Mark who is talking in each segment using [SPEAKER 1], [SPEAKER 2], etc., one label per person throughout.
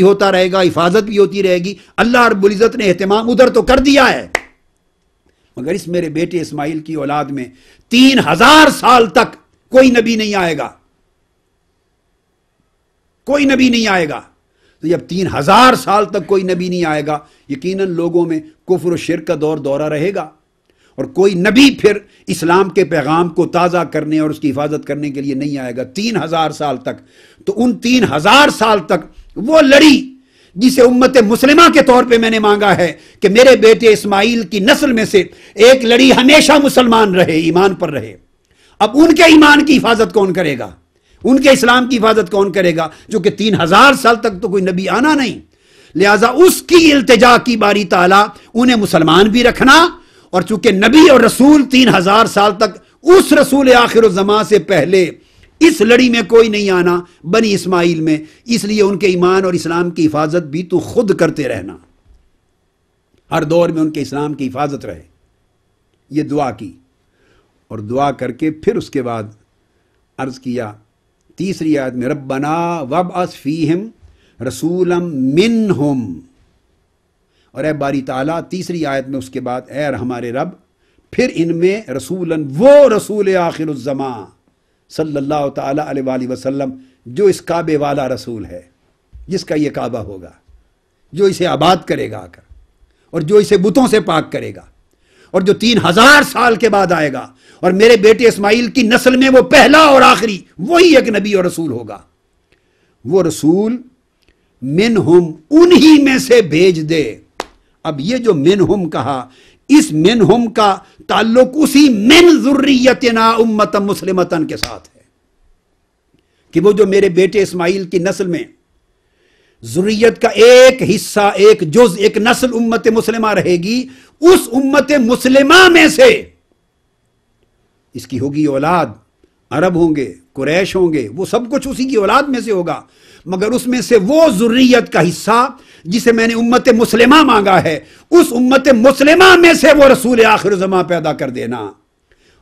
[SPEAKER 1] ہوتا رہے گا، حفاظت بھی ہوتی رہے گی، اللہ رب العزت نے اہتمام ادھر تو کر دیا ہے، مگر اس میرے بیٹے اسماعیل کی اولاد میں 3000 سال تک کوئی نبی نہیں آئے گا، کوئی نبی نہیں آئے گا۔ تو جب 3000 سال تک کوئی نبی نہیں آئے گا، یقیناً لوگوں میں کفر و شرک کا دورہ رہے گا، اور کوئی نبی پھر اسلام کے پیغام کو تازہ کرنے اور اس کی حفاظت کرنے کے لیے نہیں آئے گا 3000 سال تک۔ تو ان 3000 سال تک وہ لڑی جسے امت مسلمہ کے طور پہ میں نے مانگا ہے کہ میرے بیٹے اسماعیل کی نسل میں سے ایک لڑی ہمیشہ مسلمان رہے، ایمان پر رہے۔ اب ان کے ایمان کی حفاظت کون کرے گا؟ ان کے اسلام کی حفاظت کون کرے گا؟ جو کہ 3000 سال تک تو کوئی نبی آنا نہیں، لہذا اس کی التجا کی باری تعالیٰ انہیں مسلمان بھی رکھنا، اور چونکہ نبی اور رسول 3000 سال تک اس رسول آخر الزمان سے پہلے اس لڑی میں کوئی نہیں آنا بنی اسماعیل میں، اس لیے ان کے ایمان اور اسلام کی حفاظت بھی تو خود کرتے رہنا، ہر دور میں ان کے اسلام کی حفاظت رہے۔ یہ دعا کی، اور دعا کر کے پھر اس کے بعد عرض کیا تیسری آیت میں ربنا وابعث فیہم رسولا منہم، اور اے باری تعالیٰ تیسری آیت میں اس کے بعد اے ہمارے رب پھر ان میں رسولاً، وہ رسول آخر الزمان صلی اللہ تعالیٰ علیہ وآلہ وسلم جو اس کعبے والا رسول ہے، جس کا یہ کعبہ ہوگا، جو اسے آباد کرے گا آ کر، اور جو اسے بتوں سے پاک کرے گا، اور جو 3000 سال کے بعد آئے گا، اور میرے بیٹے اسماعیل کی نسل میں وہ پہلا اور آخری وہی ایک نبی اور رسول ہوگا۔ وہ رسول منہم، انہی میں سے بھیج دے۔ اب یہ جو منہم کہا، اس منہم کا تعلق اسی من ذریتنا امتا مسلمتن کے ساتھ ہے، کہ وہ جو میرے بیٹے اسماعیل کی نسل میں ذریت کا ایک حصہ، ایک جز، ایک نسل امت مسلمہ رہے گی، اس امت مسلمہ میں سے اس کی ہوگی اولاد، عرب ہوں گے، قریش ہوں گے، وہ سب کچھ اسی کی اولاد میں سے ہوگا، مگر اس میں سے وہ ذریت کا حصہ جسے میں نے امت مسلمہ مانگا ہے، اس امت مسلمہ میں سے وہ رسول آخر زمان پیدا کر دینا۔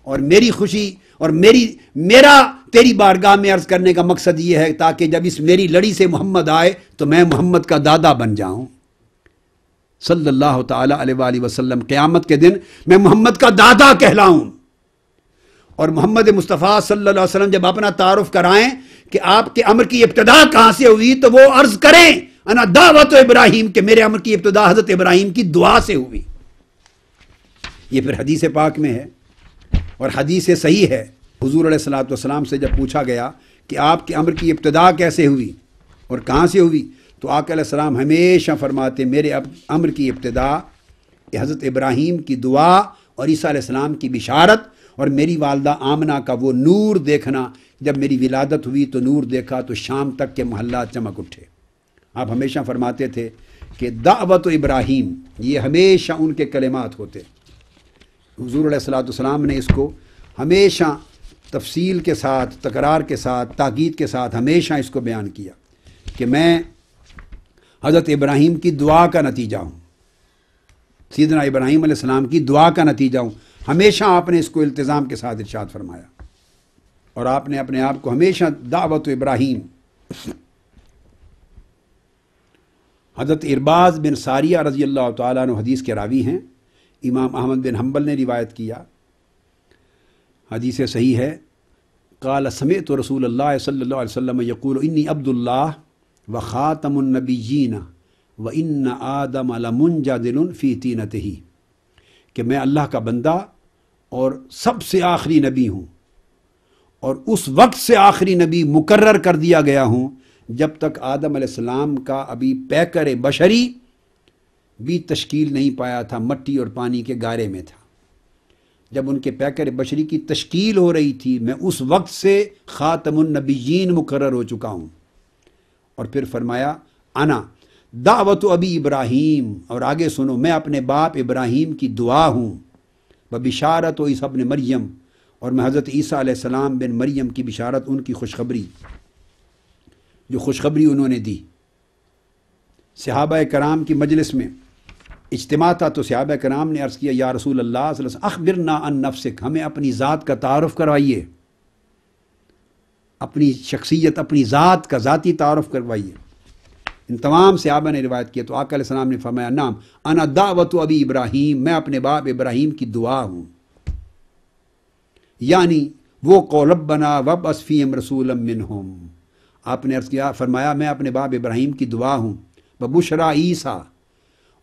[SPEAKER 1] اور میری خوشی اور میرا تیری بارگاہ میں عرض کرنے کا مقصد یہ ہے تاکہ جب اس میری لڑی سے محمد آئے تو میں محمد کا دادا بن جاؤں صلی اللہ تعالی علیہ وآلہ وسلم، قیامت کے دن میں محمد کا دادا کہلاؤں۔ اور محمد مصطفیٰ صلی اللہ علیہ وسلم جب اپنا تعارف کرائیں کہ آپ کے امر کی ابتدا کہاں سے ہوئی، تو وہ عرض کریں انا دعوت ابراہیم، کہ میرے امر کی ابتدا حضرت ابراہیم کی دعا سے ہوئی۔ یہ پھر حدیث پاک میں ہے، اور حدیث صحیح ہے۔ حضور علیہ الصلوۃ والسلام سے جب پوچھا گیا کہ آپ کے امر کی ابتدا کیسے ہوئی اور کہاں سے ہوئی، تو آقا علیہ السلام ہمیشہ فرماتے میرے امر کی ابتدا حضرت ابراہیم کی دعا اور عیسیٰ علیہ السلام کی بشارت، اور میری والدہ آمنہ کا وہ نور دیکھنا، جب میری ولادت ہوئی تو نور دیکھا تو شام تک کے محلات چمک اٹھے۔ آپ ہمیشہ فرماتے تھے کہ دعوت ابراہیم، یہ ہمیشہ ان کے کلمات ہوتے۔ حضور علیہ الصلوۃ والسلام نے اس کو ہمیشہ تفصیل کے ساتھ، تکرار کے ساتھ، تاکید کے ساتھ ہمیشہ اس کو بیان کیا کہ میں حضرت ابراہیم کی دعا کا نتیجہ ہوں، سیدنا ابراہیم علیہ السلام کی دعا کا نتیجہ ہوں۔ ہمیشہ آپ نے اس کو التزام کے ساتھ ارشاد فرمایا، اور آپ نے اپنے آپ کو ہمیشہ دعوت ابراہیم۔ حضرت ارباز بن ساریہ رضی اللہ تعالیٰ عنہ حدیث کے راوی ہیں، امام احمد بن حنبل نے روایت کیا، حدیث صحیح ہے۔ قال سمعت رسول اللہ صلی اللہ علیہ وسلم یقول انی عبد اللہ وخاتم النبیین وان آدم لمنجدل فی طینتہ، کہ میں اللہ کا بندہ اور سب سے آخری نبی ہوں، اور اس وقت سے آخری نبی مقرر کر دیا گیا ہوں جب تک آدم علیہ السلام کا ابھی پیکر بشری بھی تشکیل نہیں پایا تھا، مٹی اور پانی کے گارے میں تھا۔ جب ان کے پیکر بشری کی تشکیل ہو رہی تھی، میں اس وقت سے خاتم النبیین مقرر ہو چکا ہوں۔ اور پھر فرمایا انا دعوت ابی ابراہیم، اور آگے سنو، میں اپنے باپ ابراہیم کی دعا ہوں، بشارت و عیسیٰ ابن مریم، اور میں حضرت عیسیٰ علیہ السلام بن مریم کی بشارت، ان کی خوشخبری، جو خوشخبری انہوں نے دی۔ صحابہ کرام کی مجلس میں اجتماع تھا، تو صحابہ کرام نے عرض کیا یا رسول اللہ صلی اللہ علیہ وسلم اخبرنا عن نفسک، ہمیں اپنی ذات کا تعارف کروائیے، اپنی شخصیت، اپنی ذات کا ذاتی تعارف کروائیے۔ ان تمام صحابہ نے روایت کیا، تو آقا علیہ السلام نے فرمایا نام انا دعوت ابی ابراہیم، میں اپنے باپ ابراہیم کی دعا ہوں، یعنی وہ قول ربنا وابعث فیہم رسولا منہم، آپ نے عرض کیا فرمایا میں اپنے باپ ابراہیم کی دعا ہوں، ببشرا عیسیٰ،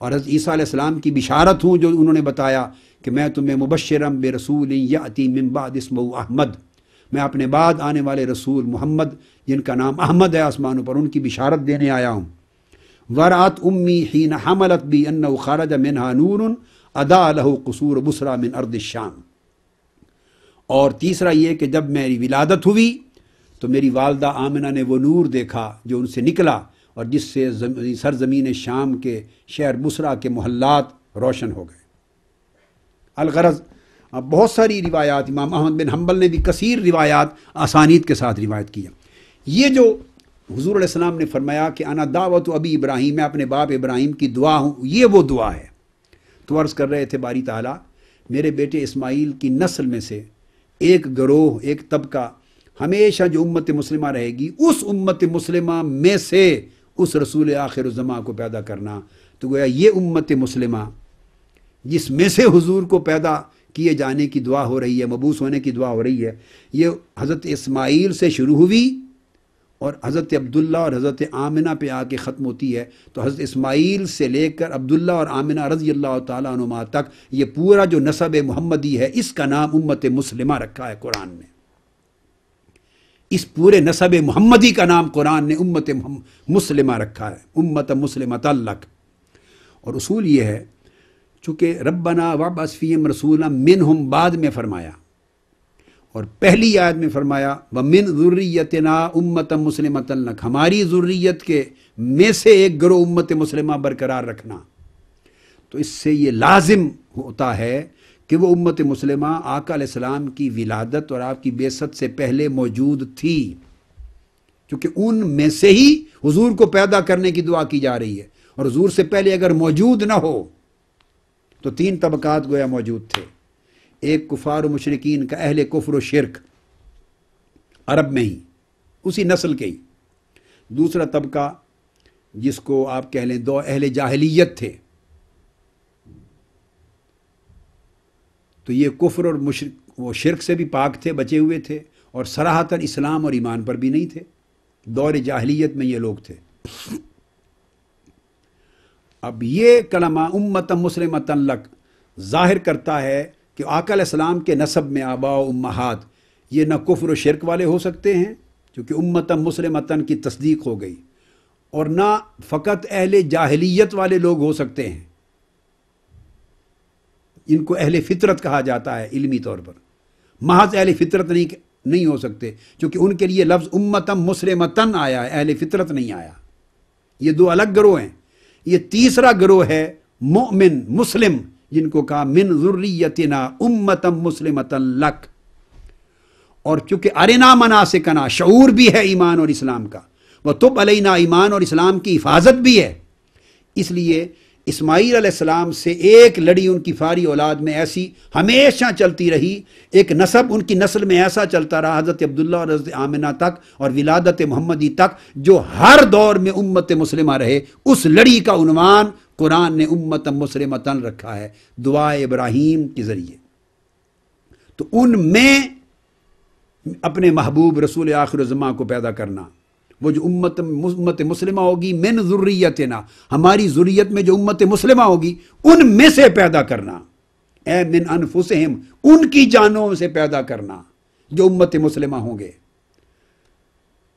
[SPEAKER 1] اور حضرت عیسیٰ علیہ السلام کی بشارت ہوں جو انہوں نے بتایا کہ میں تمہیں مبشرم برسول یأتی من بعد اسمہ احمد، میں اپنے بعد آنے والے رسول محمد جن کا نام احمد ہے آسمانوں پر، ان کی بشارت دینے آیا ہوں۔ ورأت امی حین حملت بی انہ خرج منہا نور ادا لہ قصور بصرہ من ارض الشام، اور تیسرا یہ کہ جب میری ولادت ہوئی تو میری والدہ آمنہ نے وہ نور دیکھا جو ان سے نکلا اور جس سے سرزمین شام کے شہر بصرہ کے محلات روشن ہو گئے۔ الغرض بہت ساری روایات امام احمد بن حنبل نے بھی کثیر روایات اسانید کے ساتھ روایت کیا۔ یہ جو حضور علیہ السلام نے فرمایا کہ انا دعوت ابی ابراہیم، میں اپنے باپ ابراہیم کی دعا ہوں، یہ وہ دعا ہے۔ تو عرض کر رہے تھے باری تعالیٰ میرے بیٹے اسماعیل کی نسل میں سے ایک گروہ، ایک طبقہ ہمیشہ جو امت مسلمہ رہے گی، اس امت مسلمہ میں سے اس رسول آخر الزماں کو پیدا کرنا۔ تو گویا یہ امت مسلمہ جس میں سے حضور کو پیدا کیے جانے کی دعا ہو رہی ہے، مبعوث ہونے کی دعا ہو رہی ہے، یہ حضرت اسماعیل سے شروع ہوئی اور حضرت عبداللہ اور حضرت آمنہ پہ آ کے ختم ہوتی ہے۔ تو حضرت اسماعیل سے لے کر عبداللہ اور آمنہ رضی اللہ تعالیٰ عنہما تک یہ پورا جو نسب محمدی ہے، اس کا نام امت مسلمہ رکھا ہے قرآن میں۔ اس پورے نسب محمدی کا نام قرآن نے امت مسلمہ رکھا ہے، امت مسلمہ لک۔ اور اصول یہ ہے چونکہ ربنا وابعث فیہم رسولا منہم بعد میں فرمایا اور پہلی آیت میں فرمایا وَمِن ذُرِّيَّتِنَا أُمَّةً مُسْلِمَةً لَكَ، ہماری ذریت کے میں سے ایک گروہ امت مسلمہ برقرار رکھنا۔ تو اس سے یہ لازم ہوتا ہے کہ وہ امت مسلمہ آقا علیہ السلام کی ولادت اور آپ کی بعثت سے پہلے موجود تھی، کیونکہ ان میں سے ہی حضور کو پیدا کرنے کی دعا کی جا رہی ہے، اور حضور سے پہلے اگر موجود نہ ہو تو تین طبقات گویا موجود تھے۔ ایک کفار و مشرکین کا، اہل کفر و شرک عرب میں ہی، اسی نسل کے ہی۔ دوسرا طبقہ جس کو آپ کہہ لیں دو اہل جاہلیت تھے، تو یہ کفر اور وہ شرک سے بھی پاک تھے، بچے ہوئے تھے، اور صراحتاً اسلام اور ایمان پر بھی نہیں تھے، دور جاہلیت میں یہ لوگ تھے۔ اب یہ کلمہ امت مسلمۃ لک ظاہر کرتا ہے کہ آقا علیہ السلام کے نسب میں آباء و امہات یہ نہ کفر و شرک والے ہو سکتے ہیں کیونکہ امت مسلمۃ کی تصدیق ہو گئی، اور نہ فقط اہل جاہلیت والے لوگ ہو سکتے ہیں، ان کو اہل فطرت کہا جاتا ہے علمی طور پر۔ محض اہل فطرت نہیں ہو سکتے کیونکہ ان کے لیے لفظ امت مسلمۃ آیا ہے، اہل فطرت نہیں آیا۔ یہ دو الگ گروہ ہیں۔ یہ تیسرا گروہ ہے مؤمن مسلم، جن کو کہا من ذریتنا امتا مسلمتا لک، اور چونکہ ارنا مناسکنا شعور بھی ہے ایمان اور اسلام کا، وتب علینا ایمان اور اسلام کی حفاظت بھی ہے، اس لیے اسماعیل علیہ السلام سے ایک لڑی ان کی فاری اولاد میں ایسی ہمیشہ چلتی رہی، ایک نسب ان کی نسل میں ایسا چلتا رہا حضرت عبداللہ اور حضرت آمنہ تک اور ولادت محمدی تک، جو ہر دور میں امت مسلمہ رہے۔ اس لڑی کا عنوان قرآن نے امت مسلمۃ رکھا ہے دعا ابراہیم کے ذریعے۔ تو ان میں اپنے محبوب رسول آخر الزماں کو پیدا کرنا، وہ جو امت مسلمہ ہوگی من ذریتنا، ہماری ذریت میں جو امت مسلمہ ہوگی ان میں سے پیدا کرنا، اے من انفسہم، ان کی جانوں سے پیدا کرنا جو امت مسلمہ ہوں گے۔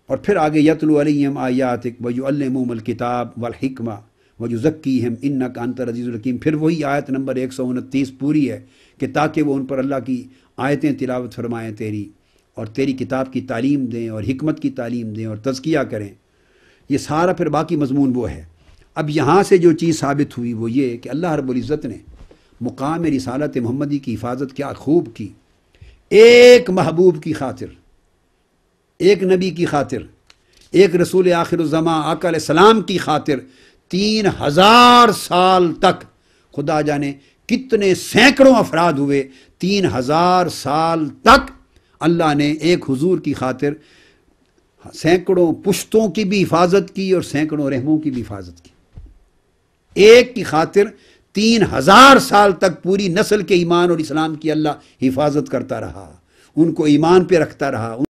[SPEAKER 1] اور پھر آگے یتلو علیہم آیاتک ویعلمہم الکتاب والحکمہ ویزکیہم انک انت العزیز الحکیم۔ پھر وہی آیت نمبر 129 پوری ہے کہ تاکہ وہ ان پر اللہ کی آیتیں تلاوت فرمائیں تیری، اور تیری کتاب کی تعلیم دیں اور حکمت کی تعلیم دیں اور تزکیہ کریں۔ یہ سارا پھر باقی مضمون وہ ہے۔ اب یہاں سے جو چیز ثابت ہوئی وہ یہ کہ اللہ رب العزت نے مقام رسالت محمدی کی حفاظت کیا خوب کی، ایک محبوب کی خاطر، ایک نبی کی خاطر، ایک رسول آخر الزماں آقا علیہ السلام کی خاطر 3000 سال تک، خدا جانے کتنے سینکڑوں افراد ہوئے، 3000 سال تک اللہ نے ایک حضور کی خاطر سینکڑوں پشتوں کی بھی حفاظت کی اور سینکڑوں رحموں کی بھی حفاظت کی. ایک کی خاطر 3000 سال تک پوری نسل کے ایمان اور اسلام کی اللہ حفاظت کرتا رہا، ان کو ایمان پہ رکھتا رہا.